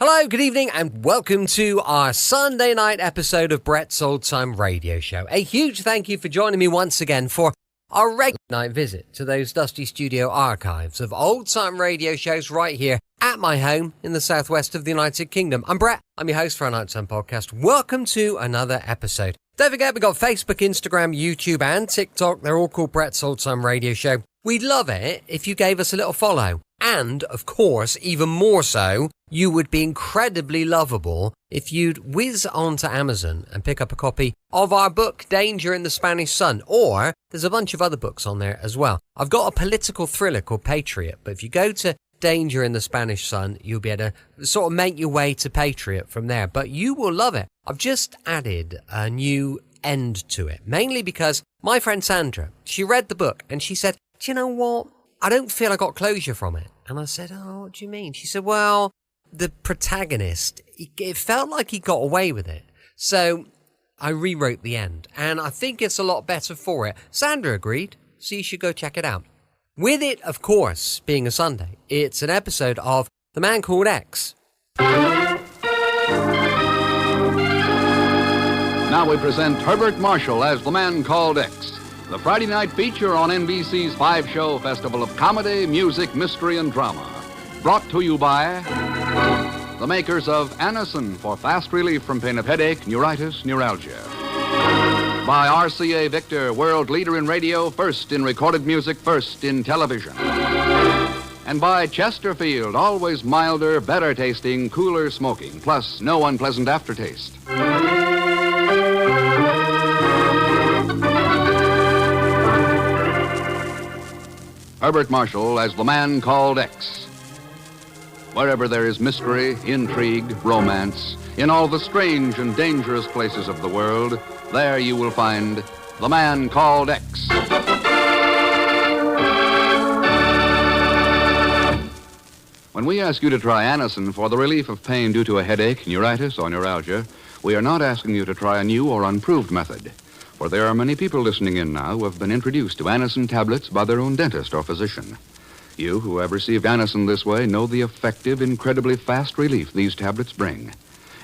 Hello, good evening, and welcome to our Sunday night episode of Brett's Old Time Radio Show. A huge thank you for joining me once again for our regular night visit to those dusty studio archives of old-time radio shows right here at my home in the southwest of the United Kingdom. I'm Brett. I'm your host for our Nighttime Podcast. Welcome to another episode. Don't forget, we've got Facebook, Instagram, YouTube, and TikTok. They're all called Brett's Old Time Radio Show. We'd love it if you gave us a little follow. And, of course, even more so, you would be incredibly lovable if you'd whiz onto Amazon and pick up a copy of our book, Danger in the Spanish Sun. Or, there's a bunch of other books on there as well. I've got a political thriller called Patriot, but if you go to Danger in the Spanish Sun, you'll be able to sort of make your way to Patriot from there. But you will love it. I've just added a new end to it, mainly because my friend Sandra, she read the book and she said, do you know what? I don't feel I got closure from it. And I said, oh, what do you mean? She said, well, the protagonist, it felt like he got away with it. So I rewrote the end, and I think it's a lot better for it. Sandra agreed, so you should go check it out. With it, of course, being a Sunday, it's an episode of The Man Called X. Now we present Herbert Marshall as The Man Called X, the Friday night feature on NBC's 5-show festival of comedy, music, mystery, and drama. Brought to you by the makers of Anacin for fast relief from pain of headache, neuritis, neuralgia. By RCA Victor, world leader in radio, first in recorded music, first in television. And by Chesterfield, always milder, better tasting, cooler smoking, plus no unpleasant aftertaste. Herbert Marshall as The Man Called X. Wherever there is mystery, intrigue, romance, in all the strange and dangerous places of the world, there you will find The Man Called X. When we ask you to try Anacin for the relief of pain due to a headache, neuritis, or neuralgia, we are not asking you to try a new or unproved method. For there are many people listening in now who have been introduced to Anacin tablets by their own dentist or physician. You who have received Anacin this way know the effective, incredibly fast relief these tablets bring.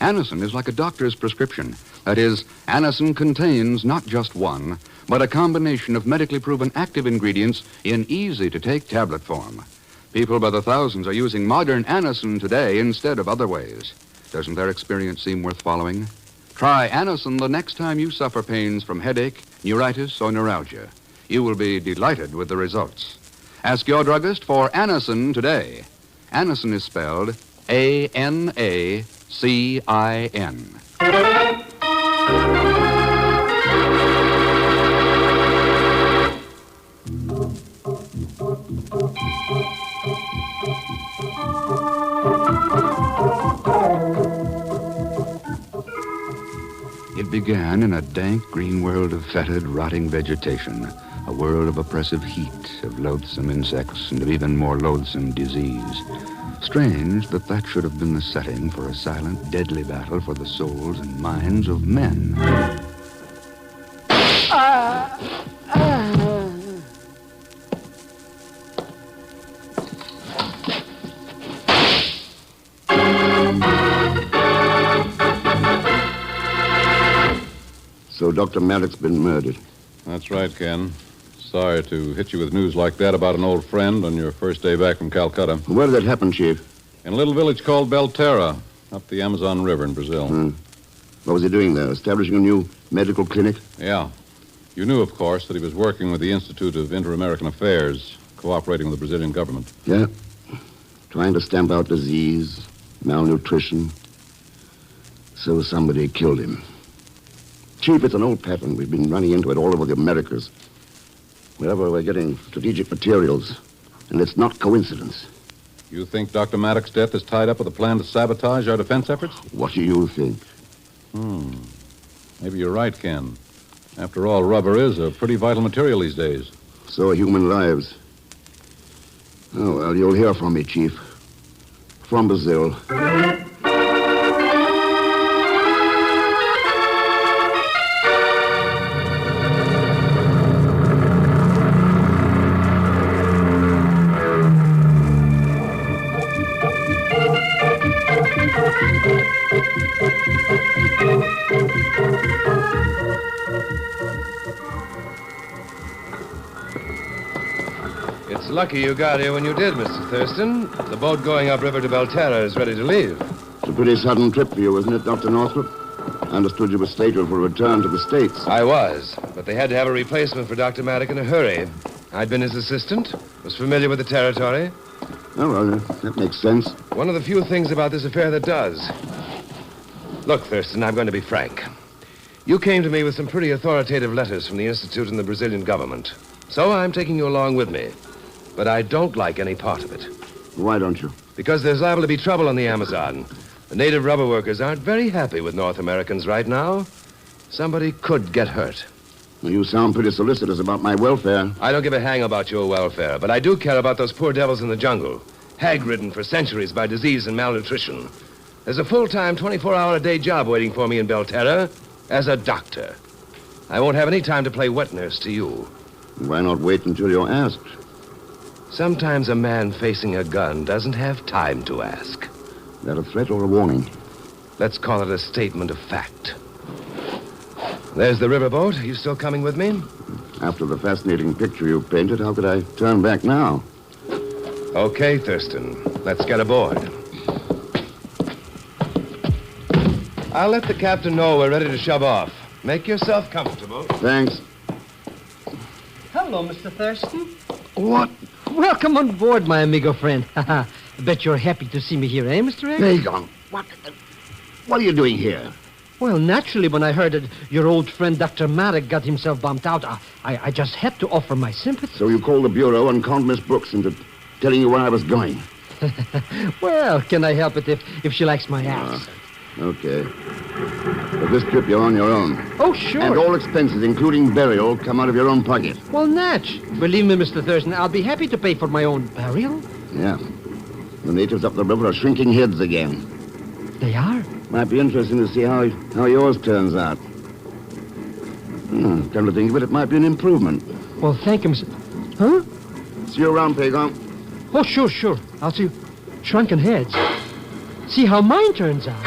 Anacin is like a doctor's prescription. That is, Anacin contains not just one, but a combination of medically proven active ingredients in easy-to-take tablet form. People by the thousands are using modern Anacin today instead of other ways. Doesn't their experience seem worth following? Try Anacin the next time you suffer pains from headache, neuritis, or neuralgia. You will be delighted with the results. Ask your druggist for Anacin today. Anacin is spelled A-N-A-C-I-N. It began in a dank green world of fetid, rotting vegetation, a world of oppressive heat, of loathsome insects, and of even more loathsome disease. Strange that should have been the setting for a silent, deadly battle for the souls and minds of men. So Dr. Maddox's been murdered. That's right, Ken. Sorry to hit you with news like that about an old friend on your first day back from Calcutta. Where did that happen, Chief? In a little village called Belterra, up the Amazon River in Brazil. What was he doing there? Establishing a new medical clinic? Yeah. You knew, of course, that he was working with the Institute of Inter-American Affairs, cooperating with the Brazilian government. Yeah. Trying to stamp out disease, malnutrition. So somebody killed him. Chief, it's an old pattern. We've been running into it all over the Americas. Wherever we're getting strategic materials. And it's not coincidence. You think Dr. Maddox's death is tied up with a plan to sabotage our defense efforts? What do you think? Maybe you're right, Ken. After all, rubber is a pretty vital material these days. So are human lives. Oh, well, you'll hear from me, Chief. From Brazil. lucky you got here when you did, Mr. Thurston. The boat going upriver to Belterra is ready to leave. It's a pretty sudden trip for you, isn't it, Dr. Northrop? I understood you were slated for a return to the States. I was, but they had to have a replacement for Dr. Maddock in a hurry. I'd been his assistant, was familiar with the territory. Oh, well, that makes sense. One of the few things about this affair that does. Look, Thurston, I'm going to be frank. You came to me with some pretty authoritative letters from the Institute and the Brazilian government. So I'm taking you along with me. But I don't like any part of it. Why don't you? Because there's liable to be trouble on the Amazon. The native rubber workers aren't very happy with North Americans right now. Somebody could get hurt. Well, you sound pretty solicitous about my welfare. I don't give a hang about your welfare, but I do care about those poor devils in the jungle, hag-ridden for centuries by disease and malnutrition. There's a full-time, 24-hour-a-day job waiting for me in Belterra as a doctor. I won't have any time to play wet nurse to you. Why not wait until you're asked? Sometimes a man facing a gun doesn't have time to ask. Is that a threat or a warning? Let's call it a statement of fact. There's the riverboat. Are you still coming with me? After the fascinating picture you painted, how could I turn back now? Okay, Thurston. Let's get aboard. I'll let the captain know we're ready to shove off. Make yourself comfortable. Thanks. Hello, Mr. Thurston. What? Welcome on board, my amigo friend. I bet you're happy to see me here, eh, Mr. X? Pegon, what are you doing here? Well, naturally, when I heard that your old friend Dr. Maddock got himself bumped out, I just had to offer my sympathy. So you called the Bureau and conned Miss Brooks into telling you where I was going? Well, can I help it if she likes my accent? Okay. But this trip, you're on your own. Oh, sure. And all expenses, including burial, come out of your own pocket. Well, Natch, believe me, Mr. Thurston, I'll be happy to pay for my own burial. Yeah. The natives up the river are shrinking heads again. They are? Might be interesting to see how yours turns out. Come to think of it, it might be an improvement. Well, thank you, Mr. Huh? See you around, Pegon. Oh, sure. I'll see shrunken heads. See how mine turns out.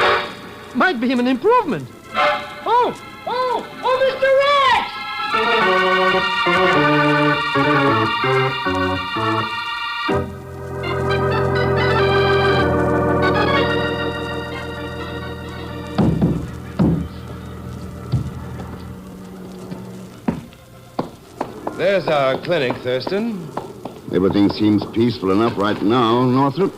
Might be an improvement. Oh, Mr. There's our clinic, Thurston. Everything seems peaceful enough right now, Northrop.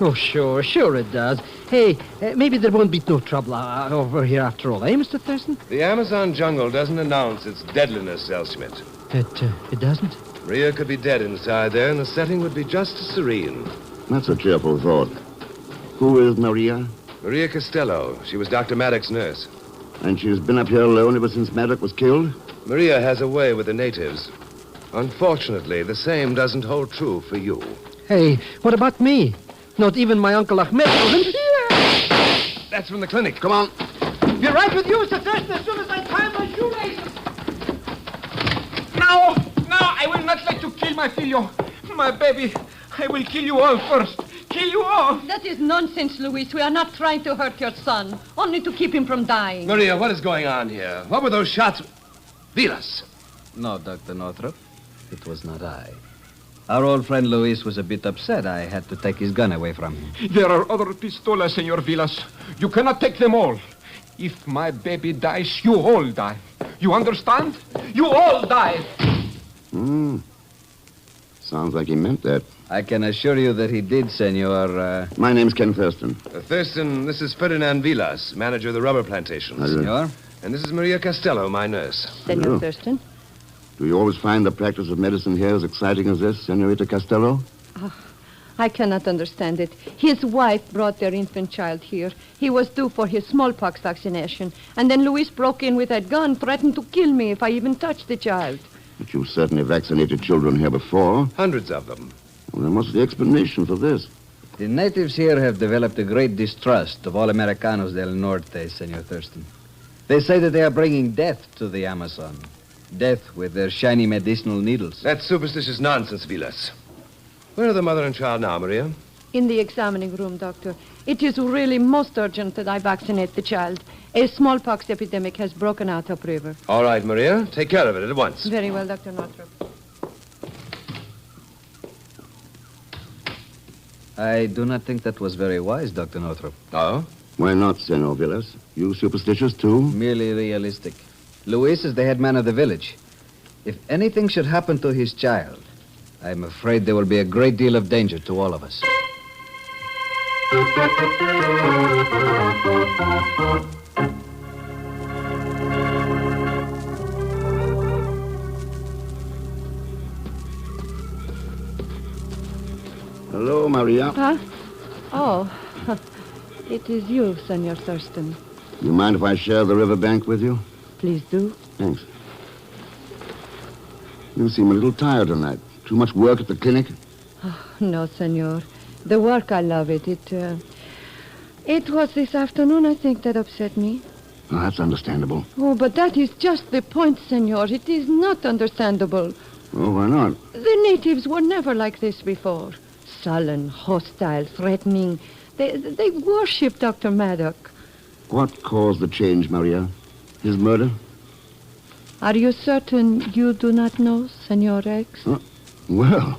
Oh, sure it does. Hey, maybe there won't be no trouble over here after all, eh, Mr. Thurston? The Amazon jungle doesn't announce its deadliness, Zellschmidt. It doesn't? Maria could be dead inside there, and the setting would be just as serene. That's a cheerful thought. Who is Maria? Maria Costello. She was Dr. Maddock's nurse. And she's been up here alone ever since Maddock was killed? Maria has a way with the natives. Unfortunately, the same doesn't hold true for you. Hey, what about me? Not even my Uncle Ahmed wasn't here. That's from the clinic. Come on. Be right with you, Mr. Thurston, as soon as I tie my shoelaces. No, I will not let you kill my filho. My baby, I will kill you all first. Kill you all. That is nonsense, Luis. We are not trying to hurt your son, only to keep him from dying. Maria, what is going on here? What were those shots? Vilas. No, Dr. Northrop. It was not I. Our old friend Luis was a bit upset. I had to take his gun away from him. There are other pistolas, Senor Vilas. You cannot take them all. If my baby dies, you all die. You understand? You all die. Sounds like he meant that. I can assure you that he did, Senor. My name's Ken Thurston. Thurston, this is Ferdinand Vilas, manager of the rubber plantations. Senor? And this is Maria Costello, my nurse. Senor Oh. Thurston? Do you always find the practice of medicine here as exciting as this, Senorita Costello? I cannot understand it. His wife brought their infant child here. He was due for his smallpox vaccination. And then Luis broke in with that gun, threatened to kill me if I even touched the child. But you've certainly vaccinated children here before. Hundreds of them. Well, then what's the explanation for this? The natives here have developed a great distrust of all Americanos del Norte, Senor Thurston. They say that they are bringing death to the Amazon. Death with their shiny medicinal needles. That's superstitious nonsense, Vilas. Where are the mother and child now, Maria? In the examining room, Doctor. It is really most urgent that I vaccinate the child. A smallpox epidemic has broken out upriver. All right, Maria. Take care of it at once. Very well, Dr. Northrop. I do not think that was very wise, Dr. Northrop. Oh? Why not, Senor Villas? You superstitious, too? Merely realistic. Luis is the head man of the village. If anything should happen to his child, I'm afraid there will be a great deal of danger to all of us. Hello, Maria. Huh? Oh, it is you, Senor Thurston. You mind if I share the riverbank with you? Please do. Thanks. You seem a little tired tonight. Too much work at the clinic? Oh, no, Senor. The work, I love it. It was this afternoon, I think, that upset me. Oh, that's understandable. Oh, but that is just the point, Senor. It is not understandable. Oh, why not? The natives were never like this before. Sullen, hostile, threatening. They worship Dr. Maddock. What caused the change, Maria? His murder? Are you certain you do not know, Senor X? Well,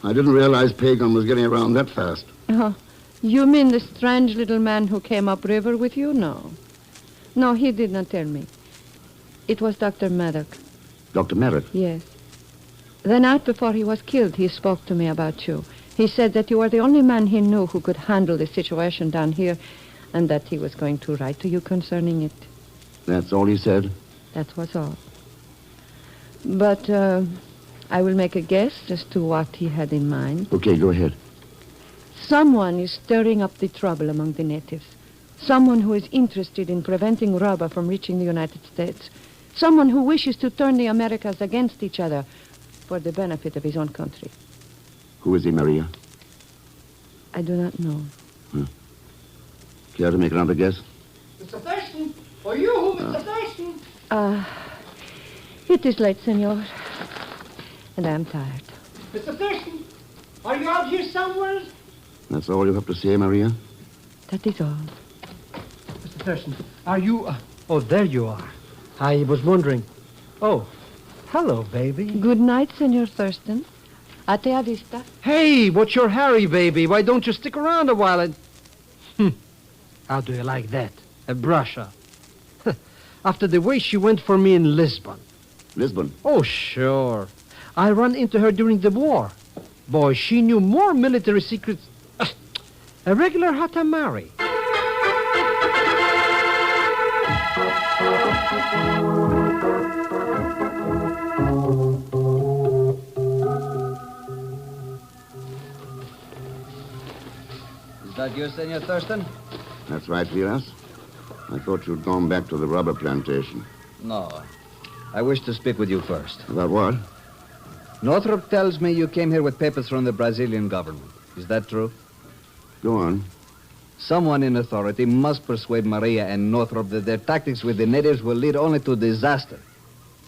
I didn't realize Pegon was getting around that fast. Oh, you mean the strange little man who came upriver with you? No. No, he did not tell me. It was Dr. Maddock. Dr. Merritt? Yes. The night before he was killed, he spoke to me about you. He said that you were the only man he knew who could handle the situation down here, and that he was going to write to you concerning it. That's all he said? That was all. But I will make a guess as to what he had in mind. Okay, go ahead. Someone is stirring up the trouble among the natives. Someone who is interested in preventing rubber from reaching the United States. Someone who wishes to turn the Americas against each other for the benefit of his own country. Who is he, Maria? I do not know. Care to make another guess? Mr. Thurston! For you, Mr. Thurston! It is late, Senor. And I am tired. Mr. Thurston! Are you out here somewhere? That's all you have to say, Maria? That is all. Mr. Thurston, are you... Oh, there you are. I was wondering. Oh, hello, baby. Good night, Senor Thurston. Ate a vista. Hey, what's your hurry, baby? Why don't you stick around a while and... How do you like that? A brush up. After the way she went for me in Lisbon. Lisbon? Oh, sure. I ran into her during the war. Boy, she knew more military secrets. A regular Hatamari. Is that you, Senor Thurston? That's right, Villas. I thought you'd gone back to the rubber plantation. No. I wish to speak with you first. About what? Northrop tells me you came here with papers from the Brazilian government. Is that true? Go on. Someone in authority must persuade Maria and Northrop that their tactics with the natives will lead only to disaster.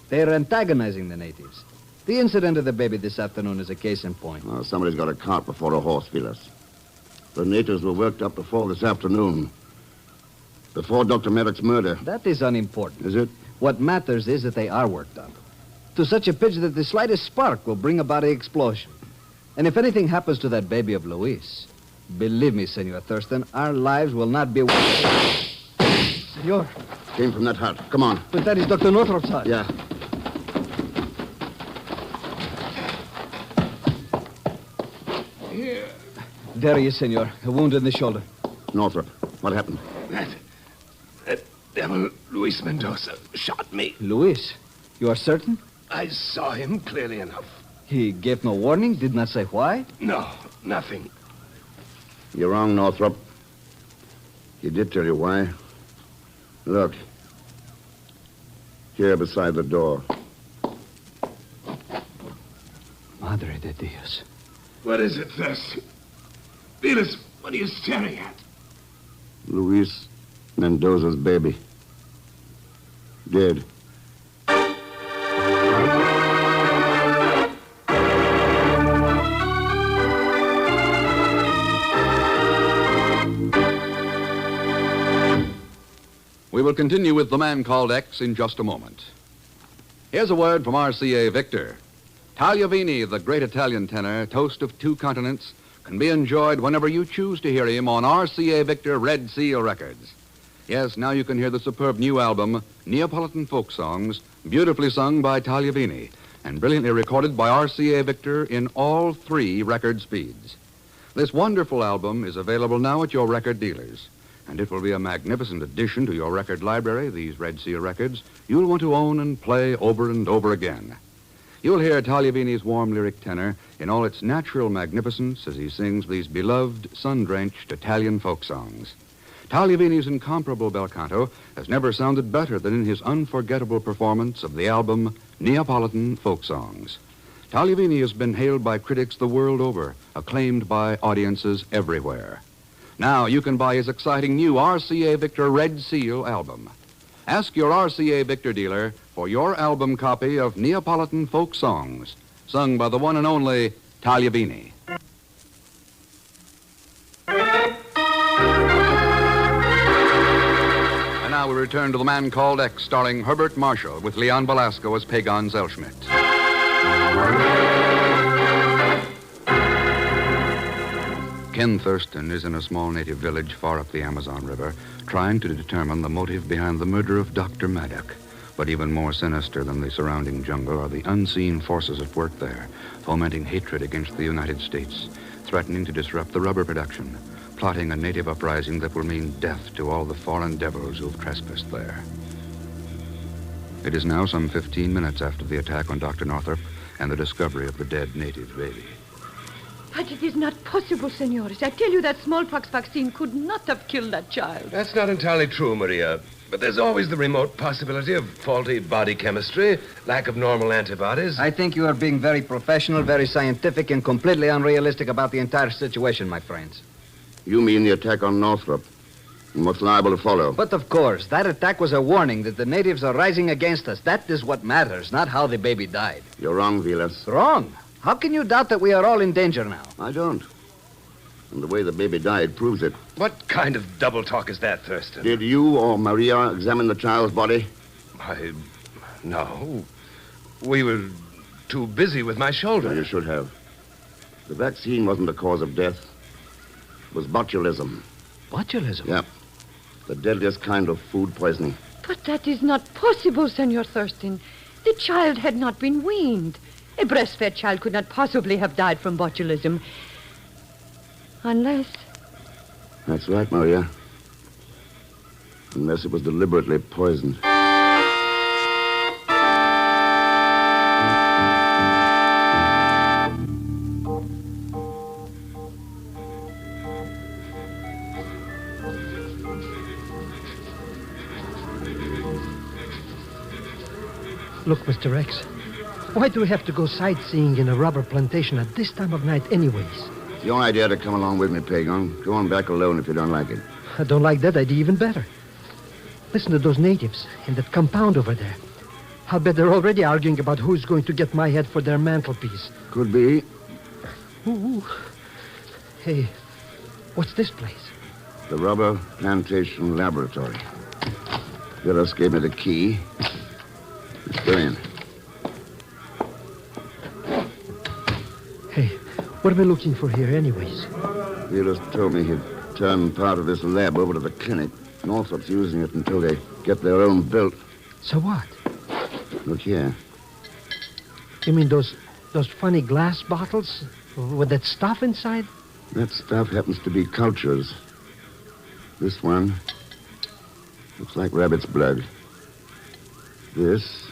They are antagonizing the natives. The incident of the baby this afternoon is a case in point. Oh, somebody's got a cart before a horse, Villas. The natives were worked up before this afternoon. Before Dr. Merrick's murder. That is unimportant. Is it? What matters is that they are worked up. To such a pitch that the slightest spark will bring about an explosion. And if anything happens to that baby of Luis, believe me, Senor Thurston, our lives will not be... Senor. Came from that hut. Come on. But that is Dr. Northrop's hut. Yeah. Here. There he is, Senor. A wound in the shoulder. Northrop, what happened? That devil, Luis Mendoza, shot me. Luis, you are certain? I saw him clearly enough. He gave no warning, did not say why? No, nothing. You're wrong, Northrop. He did tell you why. Look. Here beside the door. Madre de Dios. What is it, Thurston? Venus, what are you staring at? Luis Mendoza's baby. Dead. We will continue with The Man Called X in just a moment. Here's a word from RCA Victor. Tagliavini, the great Italian tenor, toast of two continents, can be enjoyed whenever you choose to hear him on RCA Victor Red Seal Records. Yes, now you can hear the superb new album, Neapolitan Folk Songs, beautifully sung by Tagliavini and brilliantly recorded by RCA Victor in all 3 record speeds. This wonderful album is available now at your record dealers, and it will be a magnificent addition to your record library, these Red Seal records, you'll want to own and play over and over again. You'll hear Tagliavini's warm lyric tenor in all its natural magnificence as he sings these beloved, sun-drenched Italian folk songs. Tagliavini's incomparable bel canto has never sounded better than in his unforgettable performance of the album Neapolitan Folk Songs. Tagliavini has been hailed by critics the world over, acclaimed by audiences everywhere. Now you can buy his exciting new RCA Victor Red Seal album. Ask your RCA Victor dealer for your album copy of Neapolitan Folk Songs, sung by the one and only Tagliavini. And now we return to The Man Called X, starring Herbert Marshall with Leon Belasco as Pegon Zellschmidt. Ken Thurston is in a small native village far up the Amazon River, trying to determine the motive behind the murder of Dr. Maddock. But even more sinister than the surrounding jungle are the unseen forces at work there, fomenting hatred against the United States, threatening to disrupt the rubber production, plotting a native uprising that will mean death to all the foreign devils who've trespassed there. It is now some 15 minutes after the attack on Dr. Northrop and the discovery of the dead native baby. But it is not possible, senores. I tell you that smallpox vaccine could not have killed that child. That's not entirely true, Maria. But there's always the remote possibility of faulty body chemistry, lack of normal antibodies. I think you are being very professional, very scientific, and completely unrealistic about the entire situation, my friends. You mean the attack on Northrop and what's liable to follow? But of course, that attack was a warning that the natives are rising against us. That is what matters, not how the baby died. You're wrong, Vilas. Wrong? How can you doubt that we are all in danger now? I don't. And the way the baby died proves it. What kind of double talk is that, Thurston? Did you or Maria examine the child's body? No. We were too busy with my shoulder. Well, you should have. The vaccine wasn't the cause of death. It was botulism. Botulism? Yep. The deadliest kind of food poisoning. But that is not possible, Senor Thurston. The child had not been weaned. A breastfed child could not possibly have died from botulism. Unless... That's right, Maria. Unless it was deliberately poisoned. Look, Mr. X, why do we have to go sightseeing in a rubber plantation at this time of night anyways? It's your idea to come along with me, Pegon. Go on back alone if you don't like it. I don't like that idea even better. Listen to those natives in that compound over there. I'll bet they're already arguing about who's going to get my head for their mantelpiece. Could be. Ooh. Hey, what's this place? The Rubber Plantation Laboratory. Vilas gave me the key. Let's go in. Hey, what are we looking for here anyways? Vilas told me he'd turn part of this lab over to the clinic. Northrop's using it until they get their own built. So what? Look here. You mean those funny glass bottles with that stuff inside? That stuff happens to be cultures. This one looks like rabbit's blood. This,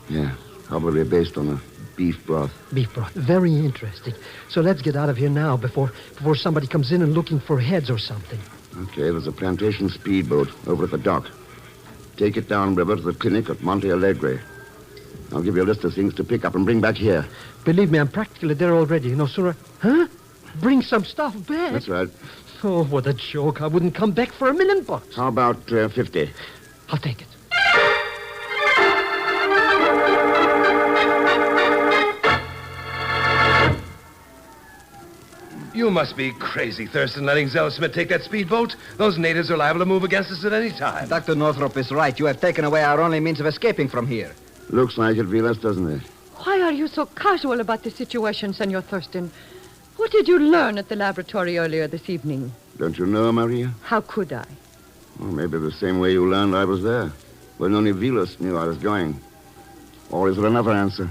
yeah, probably based on a beef broth. Beef broth. Very interesting. So let's get out of here now before somebody comes in and looking for heads or something. Okay, there's a plantation speedboat over at the dock. Take it downriver to the clinic at Monte Alegre. I'll give you a list of things to pick up and bring back here. Believe me, I'm practically there already. No sooner... Huh? Bring some stuff back? That's right. Oh, what a joke. I wouldn't come back for $1 million. How about 50? I'll take it. You must be crazy, Thurston, letting Zellschmidt take that speedboat. Those natives are liable to move against us at any time. Dr. Northrop is right. You have taken away our only means of escaping from here. Looks like it, Vilas, doesn't it? Why are you so casual about the situation, Senor Thurston? What did you learn at the laboratory earlier this evening? Don't you know, Maria? How could I? Well, maybe the same way you learned I was there. When only Vilas knew I was going. Or is there another answer?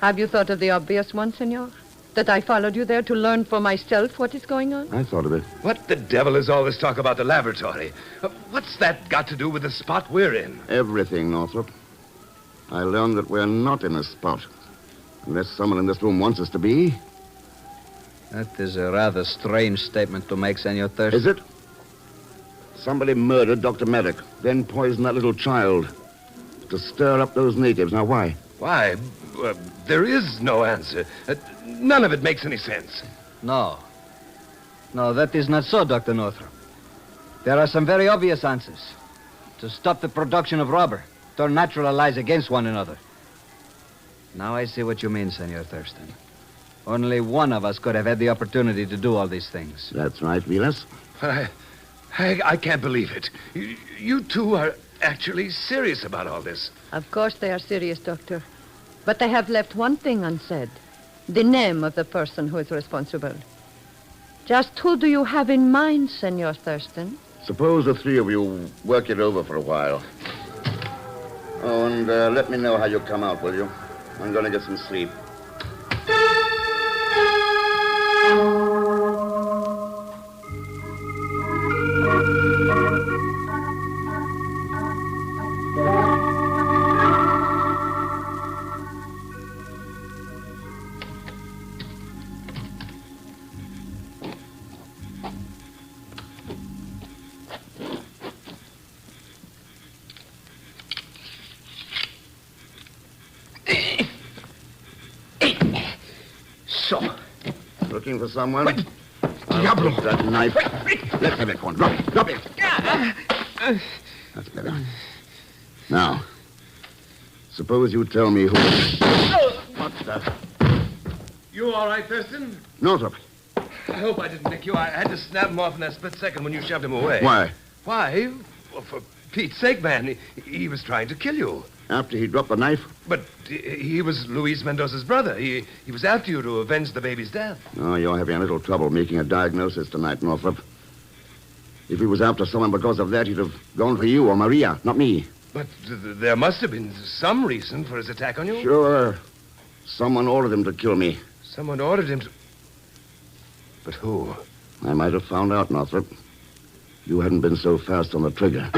Have you thought of the obvious one, senor? That I followed you there to learn for myself what is going on? I thought of it. What the devil is all this talk about the laboratory? What's that got to do with the spot we're in? Everything, Northrop. I learned that we're not in a spot. Unless someone in this room wants us to be. That is a rather strange statement to make, Senor Thurston. Is it? Somebody murdered Dr. Merrick, then poisoned that little child. To stir up those natives. Now, why? Why? There is no answer. None of it makes any sense. No. No, that is not so, Dr. Northrop. There are some very obvious answers. To stop the production of rubber. Turn natural allies against one another. Now I see what you mean, Senor Thurston. Only one of us could have had the opportunity to do all these things. That's right, Vilas. I can't believe it. You two are actually serious about all this. Of course they are serious, Doctor. But they have left one thing unsaid. The name of the person who is responsible. Just who do you have in mind, Senor Thurston? Suppose the three of you work it over for a while. Oh, and let me know how you come out, will you? I'm going to get some sleep. Looking for someone? What? Diablo! That knife. Let's have it, one. Drop it. Drop it. That's better. Now, suppose you tell me who... What the... You all right, Thurston? Northrop. I hope I didn't nick you. I had to snap him off in that split second when you shoved him away. Why? Why? Well, for Pete's sake, man. He was trying to kill you. After he dropped the knife? But he was Luis Mendoza's brother. He was after you to avenge the baby's death. Oh, you're having a little trouble making a diagnosis tonight, Northrop. If he was after someone because of that, he'd have gone for you or Maria, not me. But there must have been some reason for his attack on you. Sure. Someone ordered him to kill me. Someone ordered him to... But who? I might have found out, Northrop. You hadn't been so fast on the trigger.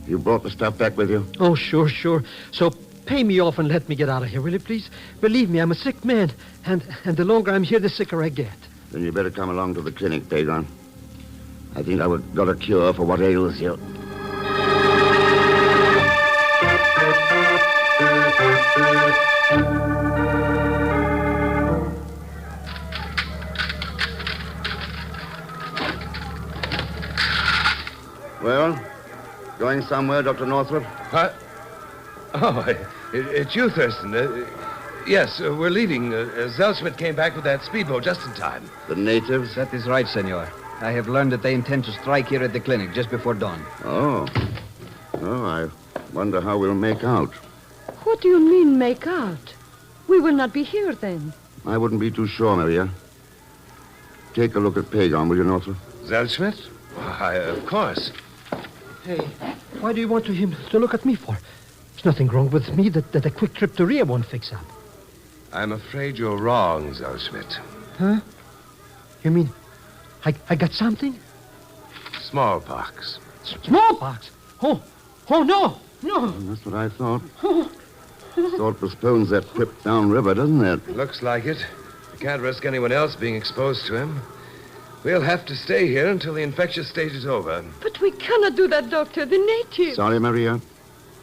You brought the stuff back with you? Oh, sure. So pay me off and let me get out of here, will you, please? Believe me, I'm a sick man, and the longer I'm here, the sicker I get. Then you better come along to the clinic, Pegon. I think I've got a cure for what ails you. Well, going somewhere, Dr. Northrop? What? Oh, it's you, Thurston. Yes, we're leaving. Zellschmidt came back with that speedboat just in time. The natives? That is right, senor. I have learned that they intend to strike here at the clinic just before dawn. Oh, I wonder how we'll make out. What do you mean, make out? We will not be here then. I wouldn't be too sure, Maria. Take a look at Pegon, will you, Northrop? Zellschmidt? Why, of course. Hey, why do you want him to look at me for? There's nothing wrong with me that a quick trip to Rio won't fix up. I'm afraid you're wrong, Zellschmidt. Huh? You mean I got something? Smallpox. Smallpox? Oh, no. That's what I thought. Thought postpones that trip downriver, doesn't it? Looks like it. We can't risk anyone else being exposed to him. We'll have to stay here until the infectious stage is over. But we cannot do that, Doctor. The natives... Sorry, Maria.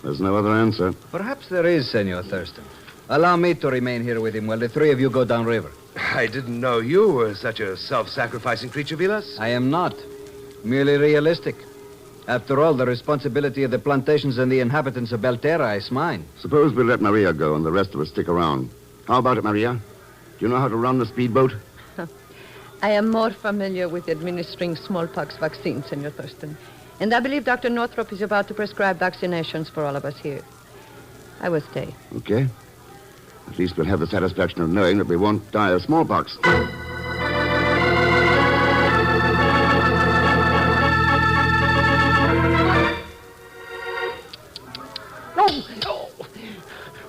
There's no other answer. Perhaps there is, Senor Thurston. Allow me to remain here with him while the three of you go downriver. I didn't know you were such a self-sacrificing creature, Vilas. I am not. Merely realistic. After all, the responsibility of the plantations and the inhabitants of Belterra is mine. Suppose we let Maria go and the rest of us stick around. How about it, Maria? Do you know how to run the speedboat? I am more familiar with administering smallpox vaccines, Senor Thurston. And I believe Dr. Northrop is about to prescribe vaccinations for all of us here. I will stay. Okay. At least we'll have the satisfaction of knowing that we won't die of smallpox. No!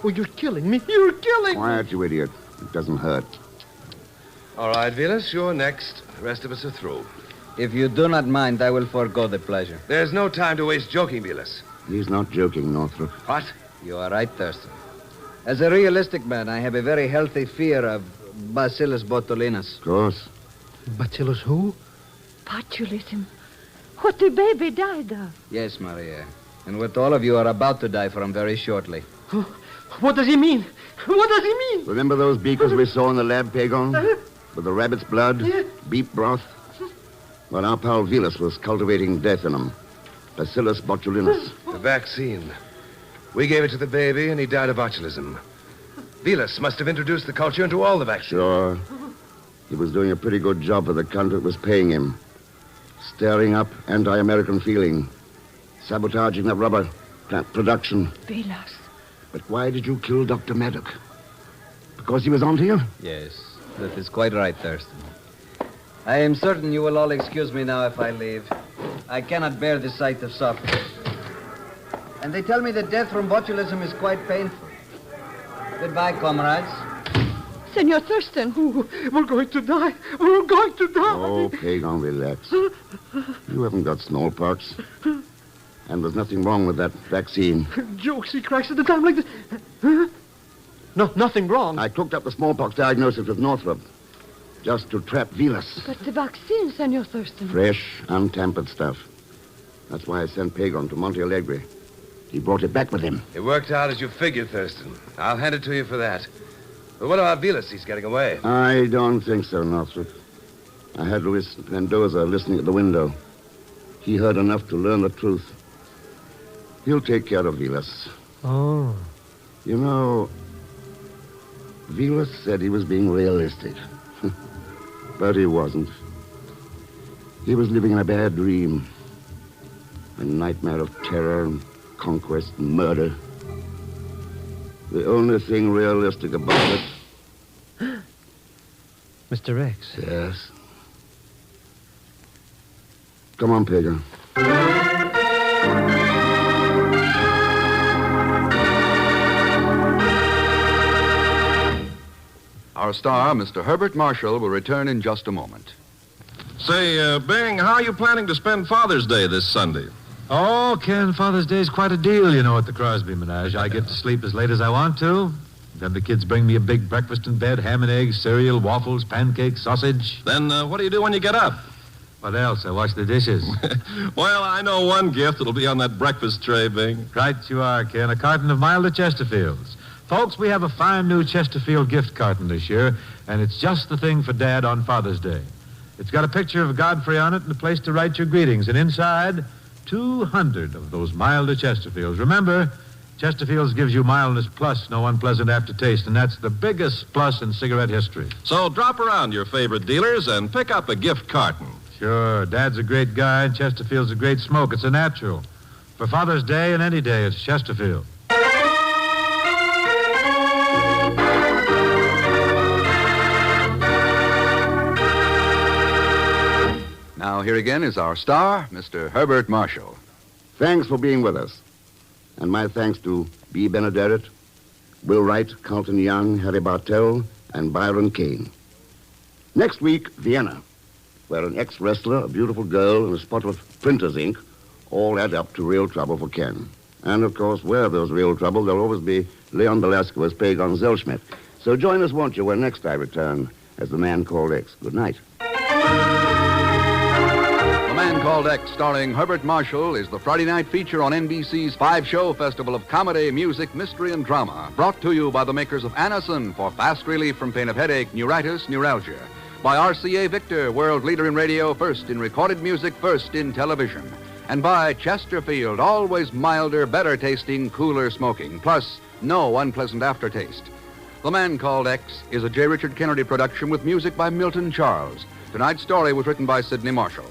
Oh, you're killing me. You're killing me. Quiet, you idiot. It doesn't hurt. All right, Vilas, you're next. The rest of us are through. If you do not mind, I will forego the pleasure. There's no time to waste joking, Vilas. He's not joking, Northrop. What? You are right, Thurston. As a realistic man, I have a very healthy fear of Bacillus botulinus. Of course. Bacillus who? Botulism. What the baby died of. Yes, Maria. And what all of you are about to die from very shortly. What does he mean? What does he mean? Remember those beakers we saw in the lab, Pegon? With the rabbit's blood, beef broth? Well, our pal Vilas was cultivating death in them. Bacillus botulinus. The vaccine. We gave it to the baby, and he died of botulism. Vilas must have introduced the culture into all the vaccines. Sure. He was doing a pretty good job for the country that was paying him. Stirring up anti-American feeling. Sabotaging the rubber plant production. Vilas. But why did you kill Dr. Maddock? Because he was onto you? Yes, that is quite right, Thurston. I am certain you will all excuse me now if I leave. I cannot bear the sight of suffering. And they tell me that death from botulism is quite painful. Goodbye, comrades. Senor Thurston. We're going to die. We're going to die. Oh, Pegon, relax. You haven't got smallpox. And there's nothing wrong with that vaccine. Jokes he cracks at a time like this. No, nothing wrong. I cooked up the smallpox diagnosis with Northrop. Just to trap Vilas. But the vaccine, Senor Thurston. Fresh, untampered stuff. That's why I sent Pegon to Monte Alegre. He brought it back with him. It worked out as you figured, Thurston. I'll hand it to you for that. But what about Vilas? He's getting away. I don't think so, Northrop. I had Luis Mendoza listening at the window. He heard enough to learn the truth. He'll take care of Vilas. Oh. You know, Vilas said he was being realistic. But he wasn't. He was living in a bad dream. A nightmare of terror and conquest and murder. The only thing realistic about it... Mr. X. Yes. Come on, Pegon. Our star, Mr. Herbert Marshall, will return in just a moment. Say, Bing, how are you planning to spend Father's Day this Sunday? Oh, Ken, Father's Day is quite a deal, you know, at the Crosby Menage. I get to sleep as late as I want to. Then the kids bring me a big breakfast in bed, ham and eggs, cereal, waffles, pancakes, sausage. Then what do you do when you get up? What else? I wash the dishes. Well, I know one gift that'll be on that breakfast tray, Bing. Right you are, Ken. A carton of milder Chesterfields. Folks, we have a fine new Chesterfield gift carton this year, and it's just the thing for Dad on Father's Day. It's got a picture of Godfrey on it and a place to write your greetings, and inside, 200 of those milder Chesterfields. Remember, Chesterfields gives you mildness plus no unpleasant aftertaste, and that's the biggest plus in cigarette history. So drop around your favorite dealers and pick up a gift carton. Sure, Dad's a great guy, and Chesterfield's a great smoke. It's a natural. For Father's Day and any day, it's Chesterfield. Now, here again is our star, Mr. Herbert Marshall. Thanks for being with us. And my thanks to B. Benederet, Will Wright, Carlton Young, Harry Bartell, and Byron Kane. Next week, Vienna, where an ex-wrestler, a beautiful girl, and a spot of printer's ink all add up to real trouble for Ken. And, of course, where there's real trouble, there'll always be Leon Belasco as Pegon Zellschmidt. So join us, won't you, when next I return as The Man Called X. Good night. The Man Called X, starring Herbert Marshall, is the Friday night feature on NBC's 5-show festival of comedy, music, mystery, and drama. Brought to you by the makers of Anacin for fast relief from pain of headache, neuritis, neuralgia. By RCA Victor, world leader in radio, first in recorded music, first in television. And by Chesterfield, always milder, better tasting, cooler smoking, plus no unpleasant aftertaste. The Man Called X is a J. Richard Kennedy production with music by Milton Charles. Tonight's story was written by Sidney Marshall.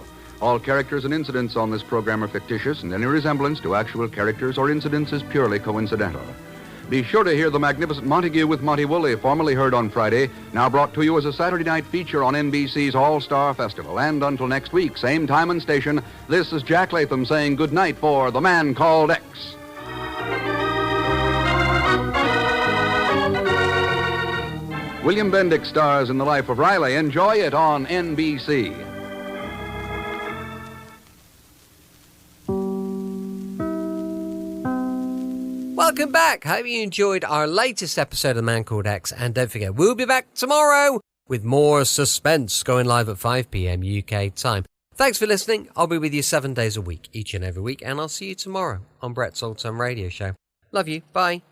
All characters and incidents on this program are fictitious, and any resemblance to actual characters or incidents is purely coincidental. Be sure to hear the magnificent Montague with Monty Woolley, formerly heard on Friday, now brought to you as a Saturday night feature on NBC's All-Star Festival. And until next week, same time and station, this is Jack Latham saying good night for The Man Called X. William Bendix stars in The Life of Riley. Enjoy it on NBC. Welcome back. Hope you enjoyed our latest episode of The Man Called X. And don't forget, we'll be back tomorrow with more Suspense, going live at 5 p.m. UK time. Thanks for listening. I'll be with you 7 days a week, each and every week. And I'll see you tomorrow on Brett's Old Time Radio Show. Love you. Bye.